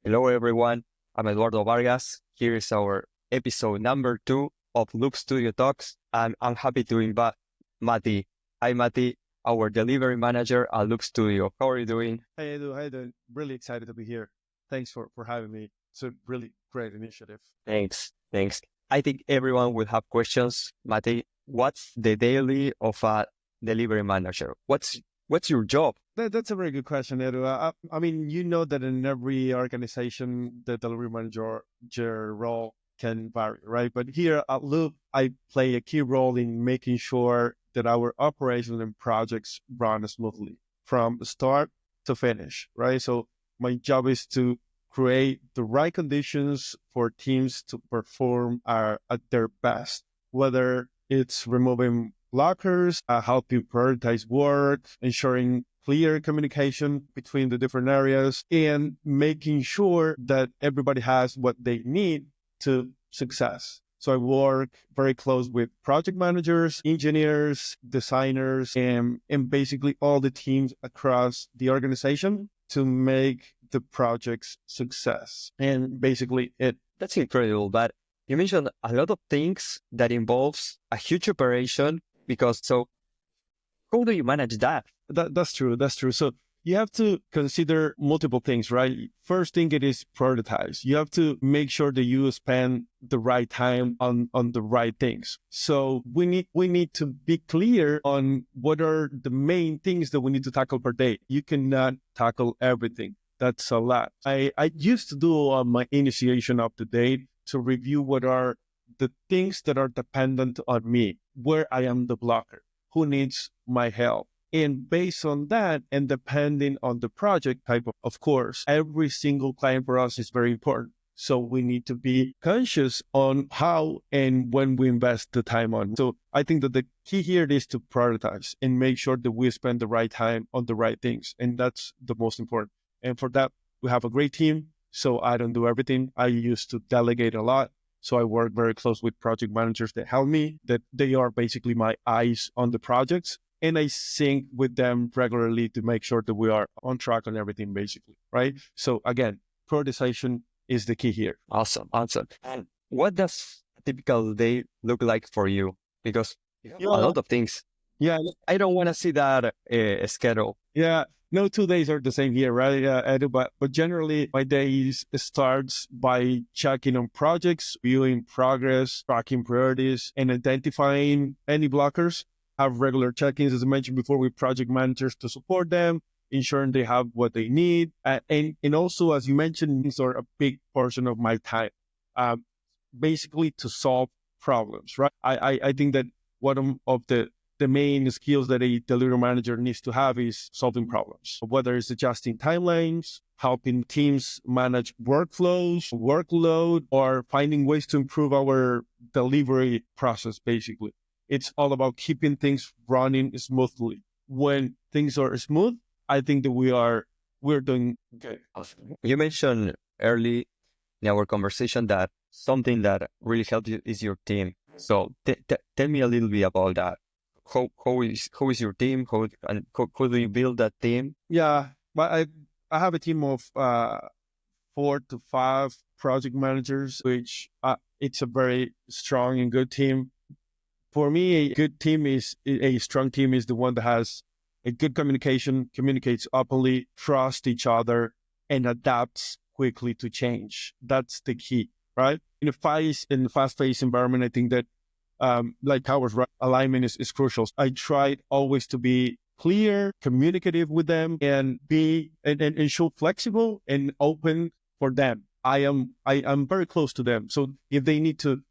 Hello, everyone. I'm Eduardo Vargas. Here is our episode number 2 of LoopStudio Talks, and I'm happy to invite Mati. Hi, Mati, our delivery manager at LoopStudio. How are you doing? Hey, Edu, how you doing? Really excited to be here. Thanks for having me. It's a really great initiative. Thanks. I think everyone will have questions. Mati, what's the daily of a delivery manager? What's your job? That's a very good question, Edu. I mean, you know that in every organization, the delivery manager role can vary, right? But here at Loop, I play a key role in making sure that our operations and projects run smoothly from start to finish, right? So my job is to create the right conditions for teams to perform at their best, whether it's removing blockers, helping prioritize work, ensuring clear communication between the different areas, and making sure that everybody has what they need to success. So I work very close with project managers, engineers, designers, and basically all the teams across the organization to make the project's success. And basically it. That's incredible, but you mentioned a lot of things that involves a huge operation because so how do you manage that? That's true. That's true. So you have to consider multiple things, right? First thing it is prioritize. You have to make sure that you spend the right time on the right things. So we need to be clear on what are the main things that we need to tackle per day. You cannot tackle everything. That's a lot. I used to do on my initiation of the day to review what are the things that are dependent on me, where I am the blocker, who needs my help. And based on that, and depending on the project type, of course, every single client for us is very important. So we need to be conscious on how and when we invest the time on. So I think that the key here is to prioritize and make sure that we spend the right time on the right things. And that's the most important. And for that, we have a great team. So I don't do everything. I used to delegate a lot. So I work very close with project managers that help me, that they are basically my eyes on the projects. And I sync with them regularly to make sure that we are on track on everything, basically, right? So again, prioritization is the key here. Awesome. And what does a typical day look like for you? Because you have a Yeah, lot of things. yeah, I don't want to see that schedule. yeah. No 2 days are the same here, right, Edu? But generally, my days starts by checking on projects, viewing progress, tracking priorities, and identifying any blockers. Have regular check-ins, as I mentioned before, with project managers to support them, ensuring they have what they need. And also, as you mentioned, these are a big portion of my time, um, basically to solve problems, right? I think that one of the main skills that a delivery manager needs to have is solving problems, whether it's adjusting timelines, helping teams manage workflows, workload, or finding ways to improve our delivery process, basically. It's all about keeping things running smoothly. When things are smooth, I think that we're doing good. Awesome. You mentioned early in our conversation that something that really helped you is your team. So tell me a little bit about that. How is your team? How do you build that team? Yeah, but I have a team of 4 to 5 project managers, which it's a very strong and good team. For me, a good team is a strong team is the one that has a good communication, communicates openly, trusts each other, and adapts quickly to change. That's the key, right? In a fast-paced environment, I think that like ours, right, alignment is crucial. I try always to be clear, communicative with them, and and show flexible and open for them. I am very close to them, so if they need to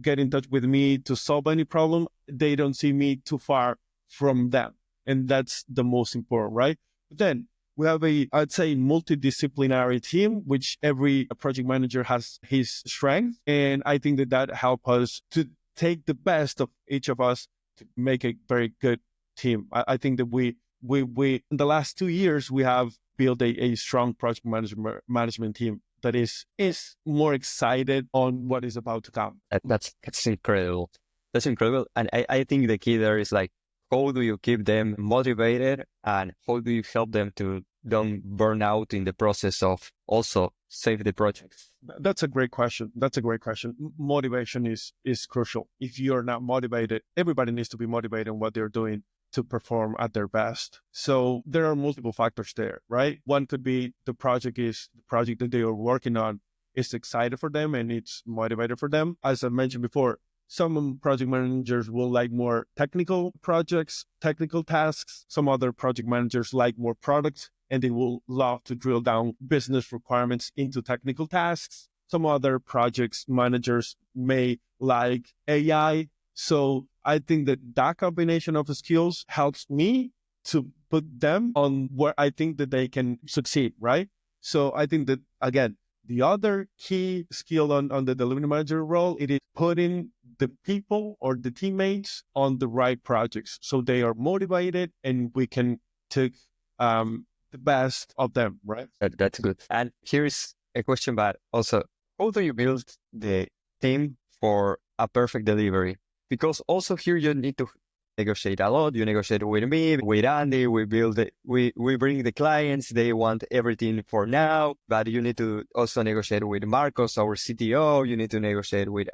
get in touch with me to solve any problem, they don't see me too far from them, and that's the most important, right? But then we have I'd say, multidisciplinary team, which every project manager has his strength, and I think that helps us to take the best of each of us to make a very good team. I think that we in the last 2 years we have built a strong project management team that is more excited on what is about to come. That's incredible. That's incredible. And I think the key there is like how do you keep them motivated, and how do you help them to don't burn out in the process of also save the projects? That's a great question. Motivation is crucial. If you're not motivated, everybody needs to be motivated in what they're doing to perform at their best. So there are multiple factors there, right? One could be the project that they are working on is excited for them and it's motivated for them. As I mentioned before, some project managers will like more technical projects, technical tasks. Some other project managers like more products and they will love to drill down business requirements into technical tasks. Some other projects managers may like AI. So I think that combination of skills helps me to put them on where I think that they can succeed, right? So I think that, again, the other key skill on the delivery manager role, it is putting the people or the teammates on the right projects so they are motivated and we can take the best of them, right? That's good. And here's a question, but also, how do you build the team for a perfect delivery? Because also here you need to negotiate a lot. You negotiate with me, with Andy. We build it. We bring the clients. They want everything for now, but you need to also negotiate with Marcos, our CTO. You need to negotiate with.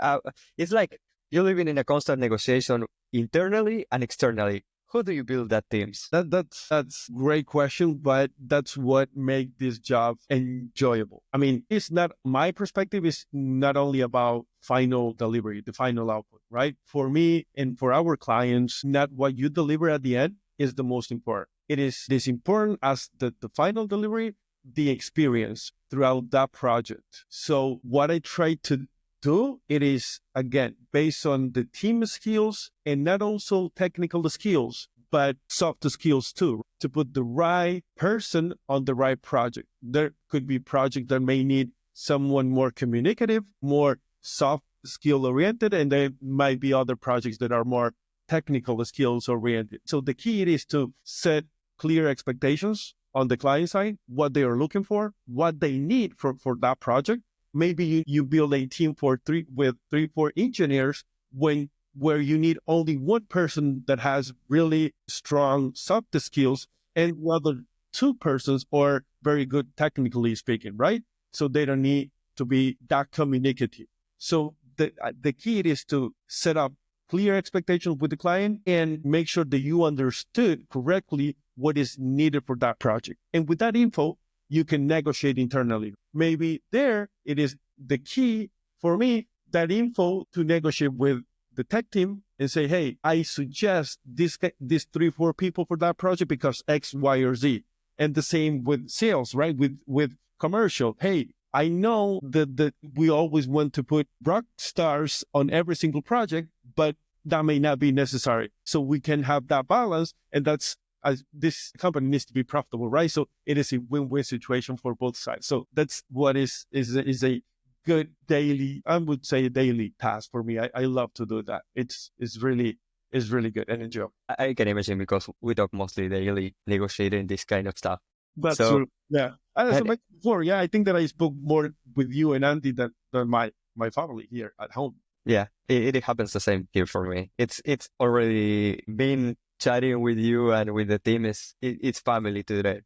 It's like you're living in a constant negotiation internally and externally. How do you build that teams? That's great question, but that's what makes this job enjoyable. I mean, it's not my perspective is not only about final delivery, the final output, right? For me and for our clients, not what you deliver at the end is the most important. It is as important as the final delivery, the experience throughout that project. So what I try to do, it is, again, based on the team skills and not also technical skills, but soft skills too, to put the right person on the right project. There could be projects that may need someone more communicative, more soft skill oriented, and there might be other projects that are more technical skills oriented. So the key is to set clear expectations on the client side, what they are looking for, what they need for that project. Maybe you build a team with 3-4 engineers where you need only one person that has really strong soft skills and the other 2 persons are very good technically speaking, right? So they don't need to be that communicative. So the key is to set up clear expectations with the client and make sure that you understood correctly what is needed for that project. And with that info, you can negotiate internally. Maybe there it is the key for me, that info to negotiate with the tech team and say, hey, I suggest these 3-4 people for that project because X, Y, or Z. And the same with sales, right? With commercial. Hey, I know that we always want to put rock stars on every single project, but that may not be necessary. So we can have that balance, and that's as this company needs to be profitable, right? So it is a win-win situation for both sides. So that's what is a good daily, I would say, daily task for me. I love to do that. It's really good and enjoy. I can imagine because we talk mostly daily negotiating this kind of stuff. That's So, true. Yeah. As I mentioned before, yeah, I think that I spoke more with you and Andy than my family here at home. Yeah, it happens the same here for me. It's already been chatting with you and with the team. It's family today.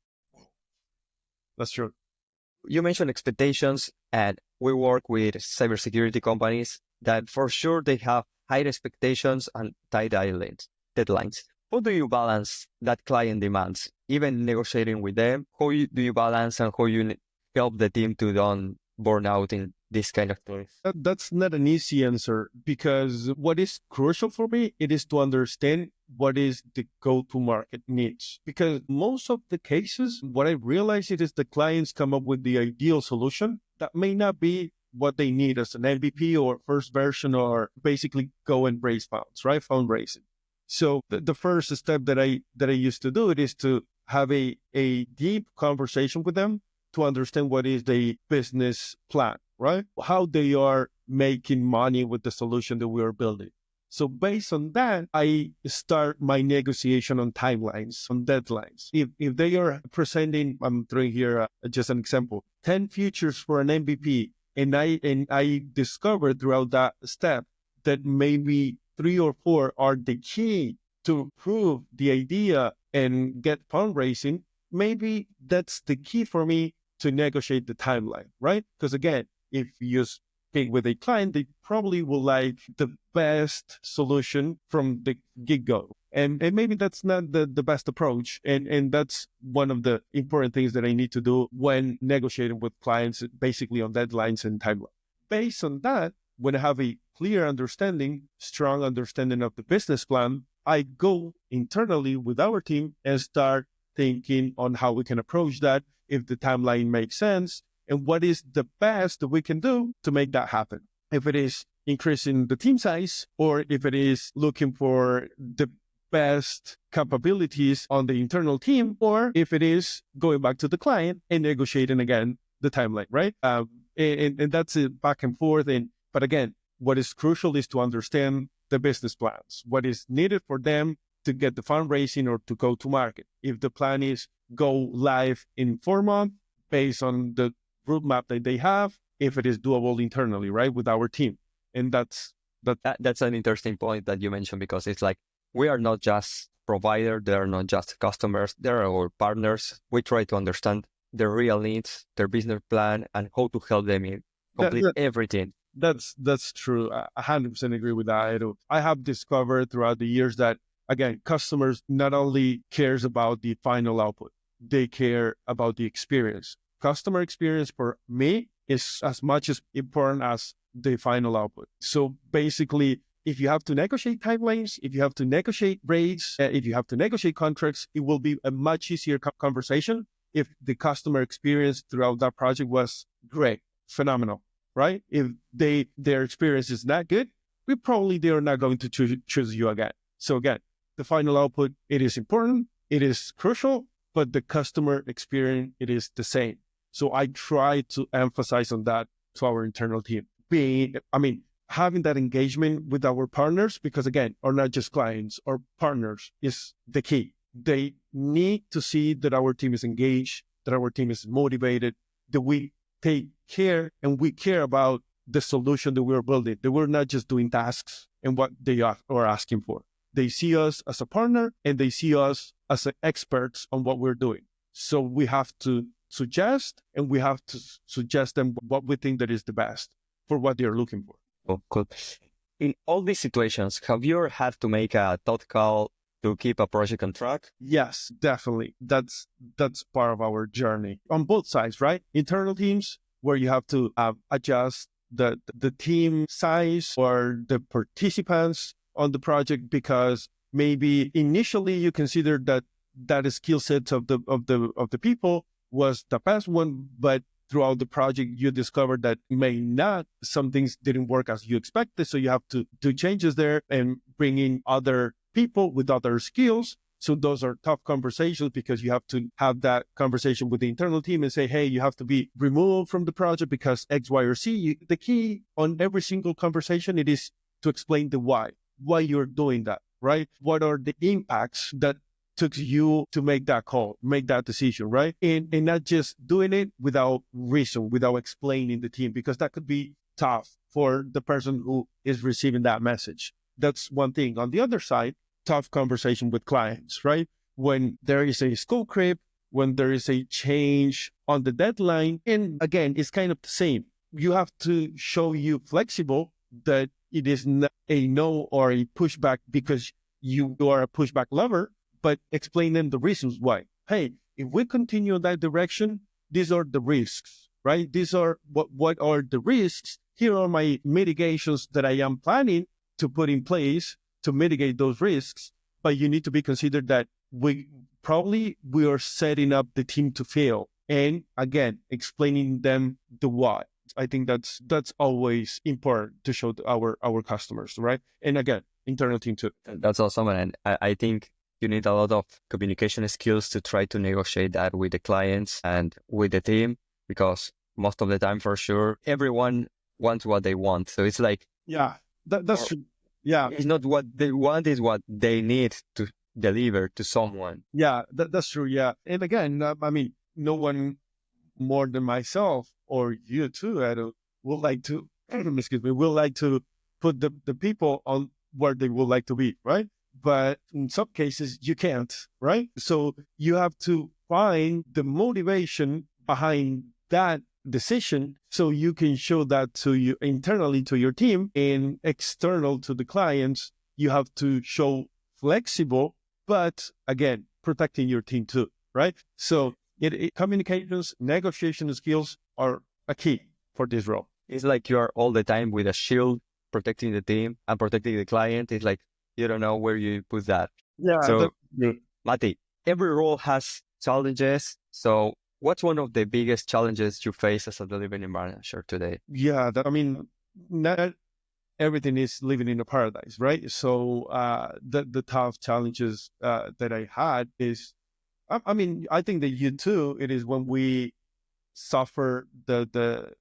That's true. You mentioned expectations, and we work with cybersecurity companies that for sure they have high expectations and tight deadlines. How do you balance that client demands, even negotiating with them? Do you balance and how you help the team to don't burn out in this kind of things? That's not an easy answer because what is crucial for me, it is to understand what is the go-to-market needs. Because most of the cases, what I realize it is the clients come up with the ideal solution that may not be what they need as an MVP or first version or basically go and raise funds, right? Fundraising. So the first step that I used to do it is to have a deep conversation with them to understand what is the business plan, right? How they are making money with the solution that we are building. So based on that, I start my negotiation on timelines, on deadlines. If they are presenting, I'm throwing here just an example, 10 features for an MVP, and I discovered throughout that step that maybe 3 or 4 are the key to prove the idea and get fundraising, maybe that's the key for me to negotiate the timeline, right? Because again, if you speak with a client, they probably will like the best solution from the get-go. And maybe that's not the best approach. And that's one of the important things that I need to do when negotiating with clients, basically on deadlines and timeline. Based on that, when I have a clear understanding, strong understanding of the business plan, I go internally with our team and start thinking on how we can approach that, if the timeline makes sense, and what is the best that we can do to make that happen. If it is increasing the team size, or if it is looking for the best capabilities on the internal team, or if it is going back to the client and negotiating again the timeline, right? And that's it back and forth. But again, what is crucial is to understand the business plans, what is needed for them to get the fundraising or to go to market. If the plan is go live in 4 months based on the roadmap that they have, if it is doable internally, right, with our team. And that's an interesting point that you mentioned, because it's like, we are not just provider, they are not just customers, they are our partners. We try to understand their real needs, their business plan, and how to help them in complete everything. That's true. I 100% agree with that. I have discovered throughout the years that, again, customers not only cares about the final output, they care about the experience. Customer experience for me is as much as important as the final output. So basically, if you have to negotiate timelines, if you have to negotiate rates, if you have to negotiate contracts, it will be a much easier conversation if the customer experience throughout that project was great, phenomenal, right? If their experience is not good, they are not going to choose you again. So again, the final output, it is important, it is crucial, but the customer experience, it is the same. So I try to emphasize on that to our internal team. Having that engagement with our partners, because again, are not just clients or partners, is the key. They need to see that our team is engaged, that our team is motivated, that we take care and we care about the solution that we're building, that we're not just doing tasks and what they are asking for. They see us as a partner and they see us as experts on what we're doing. So we have to suggest them what we think that is the best for what they're looking for. Oh, cool. In all these situations, have you ever had to make a tough call to keep a project on track? Yes, definitely. That's part of our journey on both sides, right? Internal teams, where you have to adjust the team size or the participants on the project, because maybe initially you considered that skill set of the people was the best one, but throughout the project, you discovered that some things didn't work as you expected. So you have to do changes there and bring in other people with other skills. So those are tough conversations, because you have to have that conversation with the internal team and say, hey, you have to be removed from the project because X, Y, or C. The key on every single conversation, it is to explain the why you're doing that, right? What are the impacts that took you to make that call, make that decision, right? And not just doing it without reason, without explaining the team, because that could be tough for the person who is receiving that message. That's one thing. On the other side, tough conversation with clients, right? When there is a scope creep, when there is a change on the deadline, and again, it's kind of the same. You have to show you flexible, that it is not a no or a pushback because you are a pushback lover, but explain them the reasons why. Hey, if we continue in that direction, these are the risks, right? These are what are the risks. Here are my mitigations that I am planning to put in place to mitigate those risks. But you need to be considered that we are setting up the team to fail. And again, explaining them the why. I think that's always important to show our customers, right? And again, internal team too. That's awesome. And I think you need a lot of communication skills to try to negotiate that with the clients and with the team, because most of the time, for sure, everyone wants what they want. So it's like, yeah, that's true. Yeah, it's not what they want, is what they need to deliver to someone. Yeah, that's true. Yeah. And again, no one more than myself or you too, Edu, would like to, excuse me, would like to put the people on where they would like to be, right? but in some cases you can't, right? So you have to find the motivation behind that decision so you can show that to you internally to your team, and external to the clients. You have to show flexible, but again, protecting your team too, right? So communications, negotiation skills are a key for this role. It's like you are all the time with a shield protecting the team and protecting the client. It's like you don't know where you put that. Yeah, So, that's good. Mati, every role has challenges. So, what's one of the biggest challenges you face as a delivery manager today? Yeah, I mean, not everything is living in a paradise, right? So the tough challenges that I had is, I mean, I think that you too. It is when we suffer the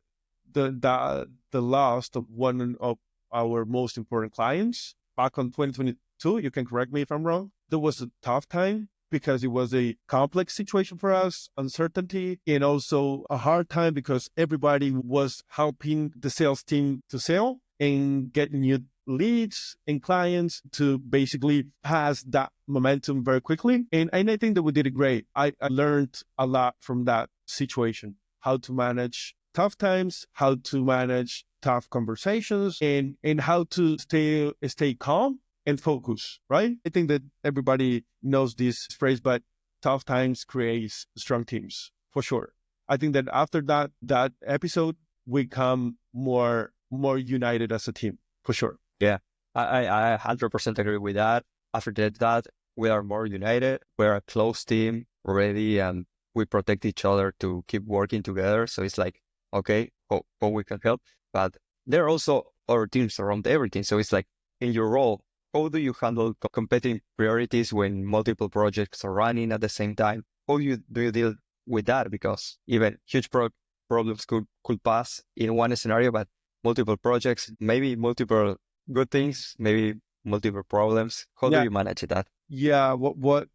loss of one of our most important clients back on 2022. You can correct me if I'm wrong. There was a tough time because it was a complex situation for us, uncertainty, and also a hard time because everybody was helping the sales team to sell and get new leads and clients to basically pass that momentum very quickly. And I think that we did it great. I learned a lot from that situation, how to manage tough times, how to manage tough conversations, and how to stay calm and focus, right? I think that everybody knows this phrase, but tough times creates strong teams for sure. I think that after that episode, we come more united as a team for sure. Yeah, I 100% agree with that. After that, we are more united. We're a close team already, and we protect each other to keep working together. So it's like, okay, how we can help. But there are also other teams around everything. So it's like, in your role, how do you handle competing priorities when multiple projects are running at the same time? How do you deal with that? Because even huge problems could pass in one scenario, but multiple projects, maybe multiple good things, maybe multiple problems. How do Yeah, you manage that? yeah. What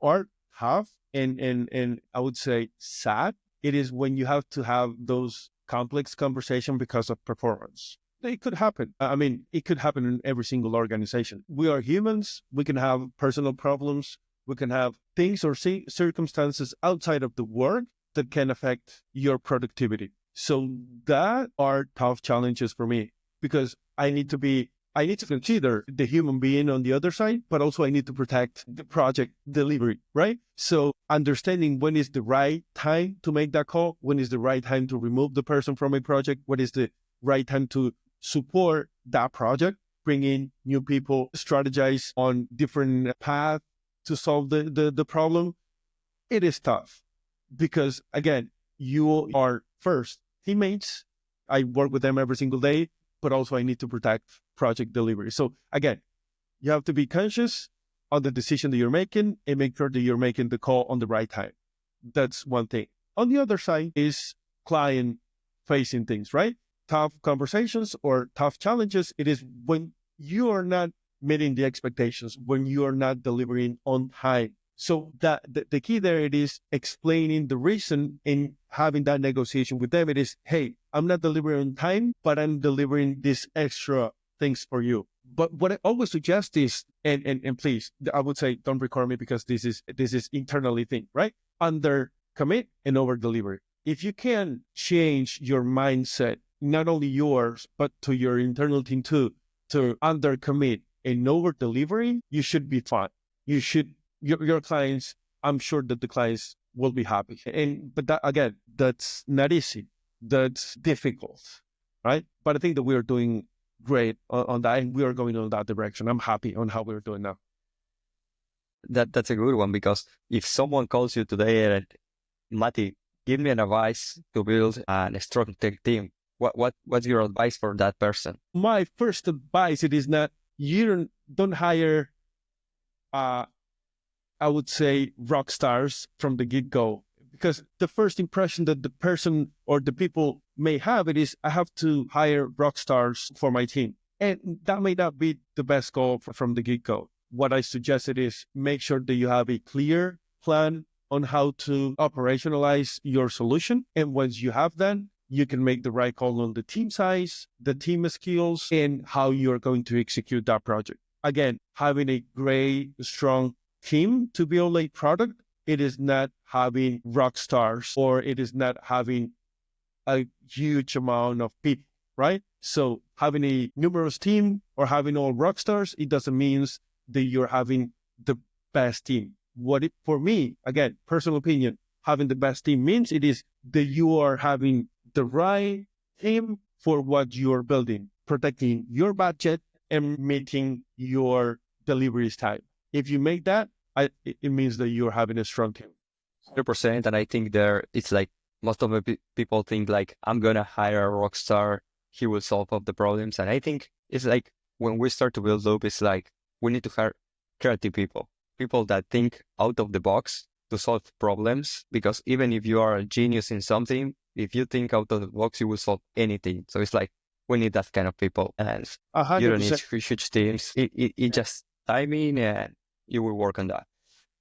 art have and I would say sad, it is when you have to have those complex conversation because of performance. It could happen. I mean, it could happen in every single organization. We are humans. We can have personal problems. We can have things or circumstances outside of the work that can affect your productivity. So that are tough challenges for me because I need to consider the human being on the other side, but also I need to protect the project delivery, right? So understanding when is the right time to make that call, when is the right time to remove the person from a project, what is the right time to support that project, bring in new people, strategize on different paths to solve the problem. It is tough because again, you are first teammates. I work with them every single day, but also I need to protect project delivery. So again, you have to be conscious of the decision that you're making and make sure that you're making the call on the right time. That's one thing. On the other side is client facing things, right? Tough conversations or tough challenges. It is when you are not meeting the expectations, when you are not delivering on time. So that the key there, it is explaining the reason and having that negotiation with them. It is, hey, I'm not delivering on time, but I'm delivering this extra things for you. But what I always suggest is, and please, I would say, don't record me because this is internally thing, right? Under commit and over deliver. If you can change your mindset, not only yours, but to your internal team too, to under commit and over delivery, you should be fine. You should, your clients, I'm sure that the clients will be happy. But that, again, that's not easy. That's difficult, right? But I think that we are doing great on that, and we are going on that direction. I'm happy on how we're doing now. That's a good one because if someone calls you today and Mati, give me an advice to build a strong tech team. What's your advice for that person? My first advice, it is not, you don't hire I would say rock stars from the get-go, because the first impression that the person or the people may have, it is, I have to hire rock stars for my team. And that may not be the best goal from the get-go. What I suggested is make sure that you have a clear plan on how to operationalize your solution. And once you have that, you can make the right call on the team size, the team skills, and how you're going to execute that project. again, having a great, strong team to build a product. It is not having rock stars, or it is not having a huge amount of people, right? So having a numerous team or having all rock stars, it doesn't mean that you're having the best team. For me, again, personal opinion, having the best team means it is that you are having the right team for what you're building, protecting your budget and meeting your deliveries time. If you make that, it means that you're having a strong team. 100%. And I think it's like most of the people think like, I'm going to hire a rock star. He will solve all the problems. And I think it's like when we start to build Loop, it's like we need to hire creative people that think out of the box to solve problems. Because even if you are a genius in something, if you think out of the box, you will solve anything. So it's like we need that kind of people. And you don't need 100%. huge teams. It just timing, and you will work on that.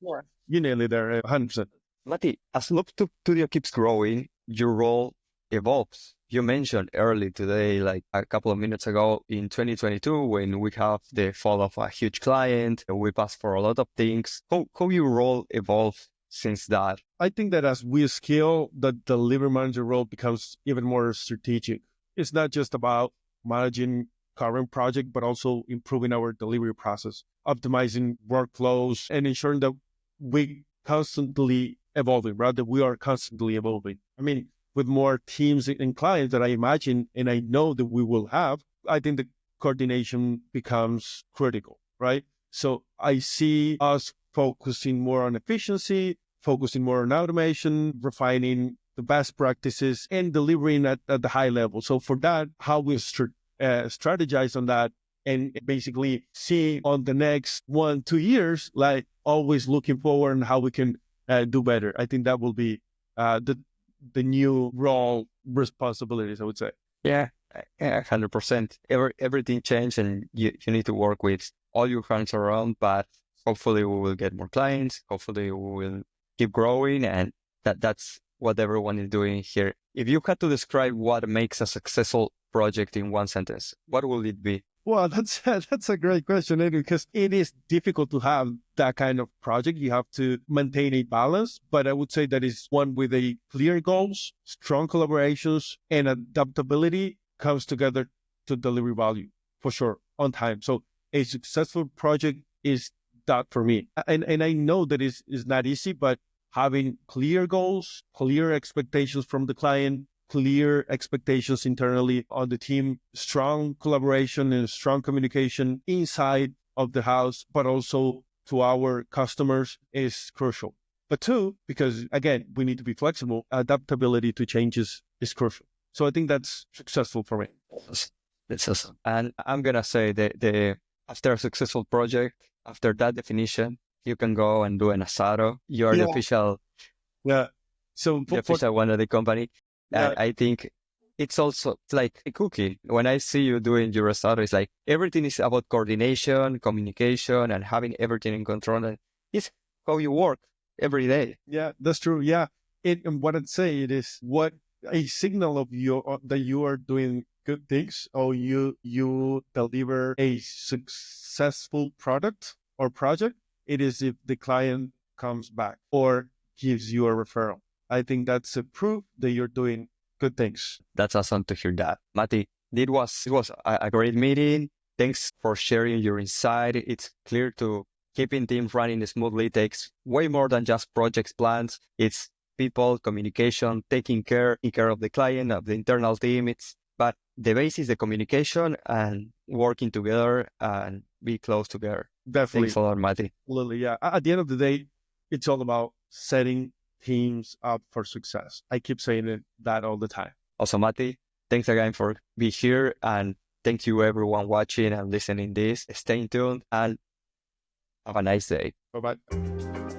Yeah. You nailed it there, 100%. Mati, as LoopStudio keeps growing, your role evolves. You mentioned early today, like a couple of minutes ago, in 2022, when we have the fall of a huge client, we passed for a lot of things. How your role evolved since that? I think that as we scale, the delivery manager role becomes even more strategic. It's not just about managing current project, but also improving our delivery process, optimizing workflows, and ensuring that we constantly evolving, right? That we are constantly evolving. I mean, with more teams and clients that I imagine and I know that we will have, I think the coordination becomes critical, right? So I see us focusing more on efficiency, focusing more on automation, refining the best practices, and delivering at the high level. So for that, how we strategize on that and basically see on the next 1-2 years, like always looking forward and how we can do better. I think that will be the new role responsibilities, I would say. Yeah, 100%. Everything changed, and you need to work with all your hands around, but hopefully we will get more clients. Hopefully we will keep growing, and that's what everyone is doing here. If you had to describe what makes a successful project in one sentence, what will it be? Well, that's a great question, Eddie, because it is difficult to have that kind of project. You have to maintain a balance, but I would say that is one with a clear goals, strong collaborations, and adaptability comes together to deliver value for sure on time. So a successful project is that for me. And I know that is not easy, but having clear goals, clear expectations from the client, clear expectations internally on the team, strong collaboration and strong communication inside of the house, but also to our customers is crucial. But two, because again, we need to be flexible, adaptability to changes is crucial. So I think that's successful for me. That's awesome. And I'm going to say that after a successful project, after that definition, you can go and do an asado. You are the official, So the official one of the company. And I think it's like a cookie. When I see you doing your asado, it's like everything is about coordination, communication, and having everything in control. And it's how you work every day. Yeah, that's true. Yeah. And what I'd say it is what a signal of that you are doing good things, or you deliver a successful product or project. It is if the client comes back or gives you a referral. I think that's a proof that you're doing good things. That's awesome to hear that. Mati, it was a great meeting. Thanks for sharing your insight. It's clear to keeping teams running smoothly takes way more than just projects plans. It's people, communication, taking care of the client, of the internal team. But the base is the communication and working together and be close together. Definitely. Thanks a lot, Mati. Absolutely, yeah. At the end of the day, it's all about setting teams up for success. I keep saying that all the time. Also, Mati, thanks again for being here, and thank you everyone watching and listening this. Stay tuned and have a nice day. Bye-bye.